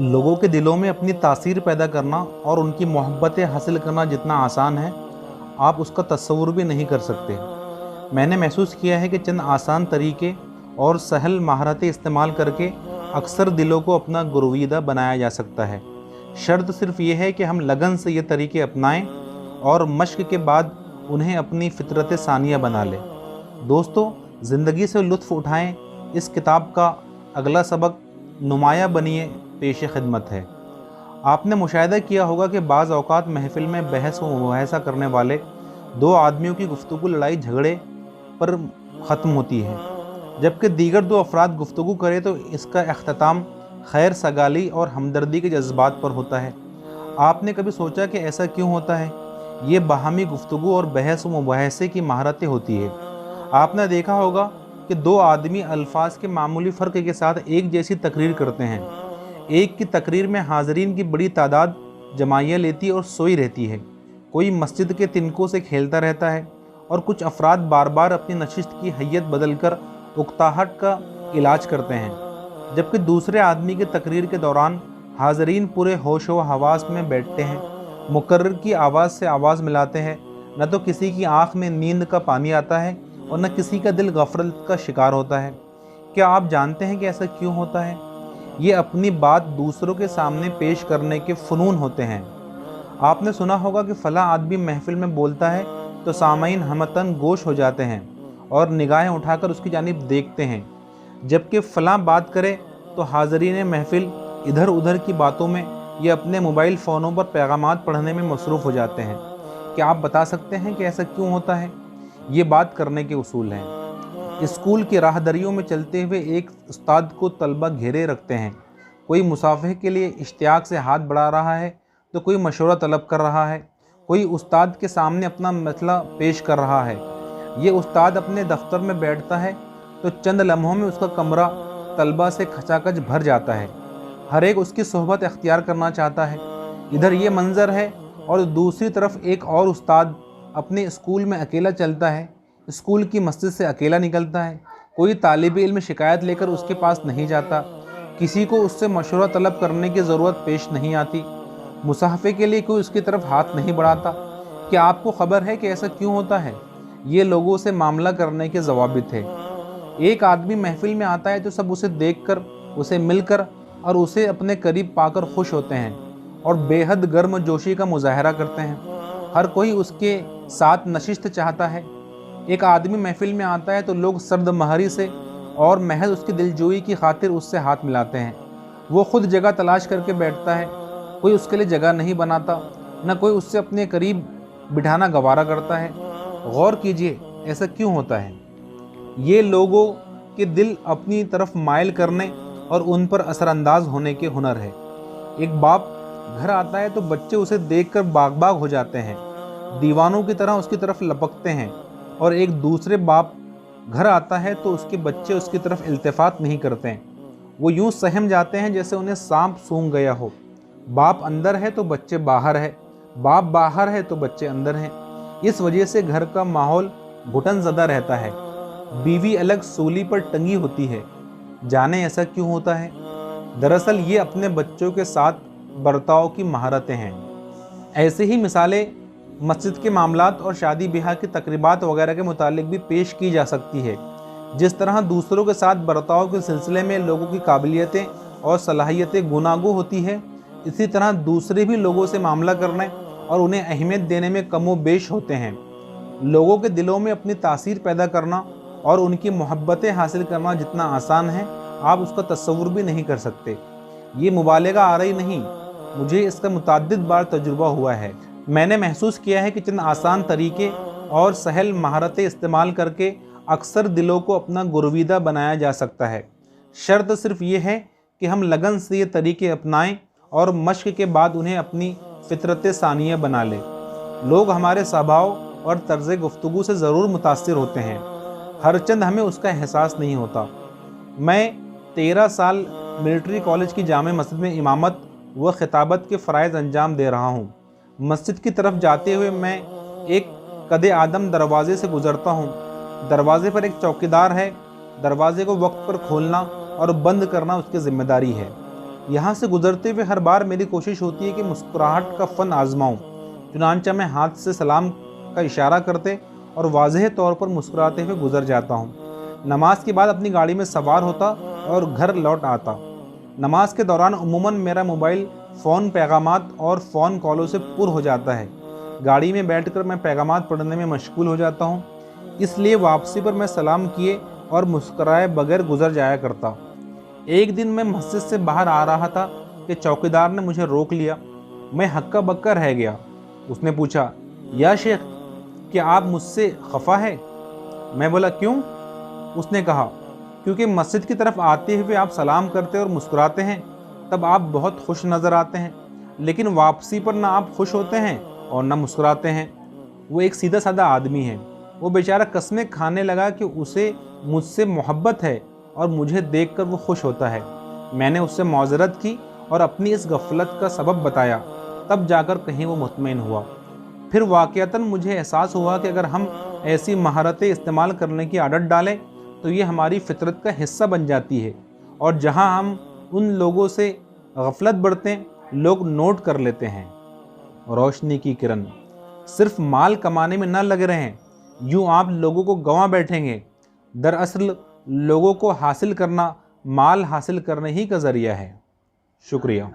लोगों के दिलों में अपनी तासीर पैदा करना और उनकी मोहब्बतें हासिल करना जितना आसान है, आप उसका तस्वुर भी नहीं कर सकते। मैंने महसूस किया है कि चंद आसान तरीके और सहल महारतें इस्तेमाल करके अक्सर दिलों को अपना गुरोइदा बनाया जा सकता है। शर्त सिर्फ ये है कि हम लगन से ये तरीके अपनाएं और मश्क के बाद उन्हें अपनी फितरत सानिया बना लें। दोस्तों, ज़िंदगी से लुत्फ़ उठाएं। इस किताब का अगला सबक नुमाया बनिए पेश खिदमत है। आपने मुशाहिदा किया होगा कि बाज़ औक़ात महफ़िल में बहस व मुबाहिसा करने वाले दो आदमियों की गुफ्तगू लड़ाई झगड़े पर ख़त्म होती है, जबकि दीगर दो अफराद गुफ्तगू करें तो इसका अख्ताम खैर सगाली और हमदर्दी के जज्बात पर होता है। आपने कभी सोचा कि ऐसा क्यों होता है? ये बाहमी गुफ्तगू और बहस व मुबाहिसे की महारतें होती है। आपने देखा होगा कि दो आदमी अल्फाज के मामूली फ़र्क के साथ एक जैसी तकरीर करते हैं। एक की तकरीर में हाज़रीन की बड़ी तादाद जमाइयाँ लेती और सोई रहती है। कोई मस्जिद के तिनकों से खेलता रहता है और कुछ अफराद बार बार अपनी नशिस्त की हैयत बदलकर उकताहट का इलाज करते हैं, जबकि दूसरे आदमी की तकरीर के दौरान हाज़रीन पूरे होश व हवास में बैठते हैं, मुकर्रर की आवाज़ से आवाज़ मिलाते हैं। न तो किसी की आँख में नींद का पानी आता है और न किसी का दिल गफलत का शिकार होता है। क्या आप जानते हैं कि ऐसा क्यों होता है? ये अपनी बात दूसरों के सामने पेश करने के फ़नून होते हैं। आपने सुना होगा कि फ़ला आदमी महफ़िल में बोलता है तो सामईन हमतन गोश हो जाते हैं और निगाहें उठाकर उसकी जानिब देखते हैं, जबकि फ़ला बात करे तो हाज़रीन महफ़िल इधर उधर की बातों में या अपने मोबाइल फ़ोनों पर पैगामात पढ़ने में मसरूफ़ हो जाते हैं। क्या आप बता सकते हैं कि ऐसा क्यों होता है? ये बात करने के उसूल हैं। स्कूल की राहदरियों में चलते हुए एक उस्ताद को तलबा घेरे रखते हैं। कोई मुसाफ़े के लिए इश्तियाक से हाथ बढ़ा रहा है तो कोई मशवरा तलब कर रहा है। कोई उस्ताद के सामने अपना मसला पेश कर रहा है। ये उस्ताद अपने दफ्तर में बैठता है तो चंद लम्हों में उसका कमरा तलबा से खचाखच भर जाता है। हर एक उसकी सोहबत अख्तियार करना चाहता है। इधर ये मंज़र है और दूसरी तरफ एक और उस्ताद अपने स्कूल में अकेला चलता है, स्कूल की मस्जिद से अकेला निकलता है। कोई तालिब इल्म शिकायत लेकर उसके पास नहीं जाता, किसी को उससे मशवरा तलब करने की ज़रूरत पेश नहीं आती, मुसाफ़े के लिए कोई उसकी तरफ हाथ नहीं बढ़ाता। क्या आपको ख़बर है कि ऐसा क्यों होता है? ये लोगों से मामला करने के ज़वाबित है। एक आदमी महफ़िल में आता है तो सब उसे देखकर, उसे मिलकर और उसे अपने करीब पाकर खुश होते हैं और बेहद गर्म जोशी का मुजाहरा करते हैं। हर कोई उसके साथ नशिस्त चाहता है। एक आदमी महफ़िल में आता है तो लोग सर्द महरी से और महज उसकी दिलजोई की खातिर उससे हाथ मिलाते हैं। वो ख़ुद जगह तलाश करके बैठता है, कोई उसके लिए जगह नहीं बनाता, न कोई उससे अपने करीब बिठाना गवारा करता है। गौर कीजिए, ऐसा क्यों होता है? ये लोगों के दिल अपनी तरफ माइल करने और उन पर असरअंदाज होने के हुनर है। एक बाप घर आता है तो बच्चे उसे देखकर बाग बाग हो जाते हैं, दीवानों की तरह उसकी तरफ लपकते हैं, और एक दूसरे बाप घर आता है तो उसके बच्चे उसकी तरफ इल्तिफात नहीं करते हैं। वो यूं सहम जाते हैं जैसे उन्हें सांप सूंघ गया हो। बाप अंदर है तो बच्चे बाहर है, बाप बाहर है तो बच्चे अंदर हैं। इस वजह से घर का माहौल घुटन ज़दा रहता है। बीवी अलग सूली पर टंगी होती है। जाने ऐसा क्यों होता है? दरअसल ये अपने बच्चों के साथ बर्ताव की महारतें हैं। ऐसे ही मिसालें मस्जिद के मामलात और शादी ब्याह की तकरीबात वगैरह के मुतालिक भी पेश की जा सकती है। जिस तरह दूसरों के साथ बर्ताव के सिलसिले में लोगों की काबिलियतें और सलाहियतें गुनागो होती है, इसी तरह दूसरे भी लोगों से मामला करने और उन्हें अहमियत देने में कमो बेश होते हैं। लोगों के दिलों में अपनी तासीर पैदा करना और उनकी मोहब्बतें हासिल करना जितना आसान है, आप उसका तस्वुर भी नहीं कर सकते। ये मुबालगा आ रही नहीं, मुझे इसका मुतअद्दिद बार तजुर्बा हुआ है। मैंने महसूस किया है कि चंद आसान तरीके और सहल महारतें इस्तेमाल करके अक्सर दिलों को अपना गुरविदा बनाया जा सकता है। शर्त सिर्फ ये है कि हम लगन से ये तरीके अपनाएं और मश्क के बाद उन्हें अपनी फितरत सानिया बना लें। लोग हमारे स्वभाव और तर्ज़ गुफ्तगू से ज़रूर मुतासिर होते हैं, हरचंद हमें उसका एहसास नहीं होता। मैं 13 साल मिलिट्री कॉलेज की जामे मस्जिद में इमामत व खिताबत के फ़राइज़ अंजाम दे रहा हूँ। मस्जिद की तरफ जाते हुए मैं एक कदे आदम दरवाज़े से गुज़रता हूँ। दरवाज़े पर एक चौकीदार है। दरवाज़े को वक्त पर खोलना और बंद करना उसकी ज़िम्मेदारी है। यहाँ से गुजरते हुए हर बार मेरी कोशिश होती है कि मुस्कुराहट का फ़न आजमाऊँ। चुनांचे मैं हाथ से सलाम का इशारा करते और वाज़ेह तौर पर मुस्कुराते हुए गुजर जाता हूँ। नमाज के बाद अपनी गाड़ी में सवार होता और घर लौट आता। नमाज के दौरान उमूमन मेरा मोबाइल फ़ोन पैगामात और फ़ोन कॉलों से पुर हो जाता है। गाड़ी में बैठकर मैं पैगामात पढ़ने में मशगूल हो जाता हूँ, इसलिए वापसी पर मैं सलाम किए और मुस्कराए बगैर गुजर जाया करता। एक दिन मैं मस्जिद से बाहर आ रहा था कि चौकीदार ने मुझे रोक लिया। मैं हक्का बक्का रह गया। उसने पूछा, या शेख, क्या आप मुझसे खफा है? मैं बोला, क्यों? उसने कहा, क्योंकि मस्जिद की तरफ आते हुए आप सलाम करते और मुस्कुराते हैं, तब आप बहुत खुश नज़र आते हैं, लेकिन वापसी पर ना आप खुश होते हैं और ना मुस्कुराते हैं। वो एक सीधा साधा आदमी है। वो बेचारा कस्में खाने लगा कि उसे मुझसे मोहब्बत है और मुझे देखकर वो खुश होता है। मैंने उससे माज़रत की और अपनी इस गफलत का सबब बताया, तब जाकर कहीं वो मुतमईन हुआ। फिर वाक़ियतन मुझे एहसास हुआ कि अगर हम ऐसी महारतें इस्तेमाल करने की आदत डालें तो ये हमारी फितरत का हिस्सा बन जाती है, और जहां हम उन लोगों से गफलत बरतें, लोग नोट कर लेते हैं। रोशनी की किरण, सिर्फ माल कमाने में न लगे रहें, यूँ आप लोगों को गंवा बैठेंगे। दरअसल लोगों को हासिल करना माल हासिल करने ही का ज़रिया है। शुक्रिया।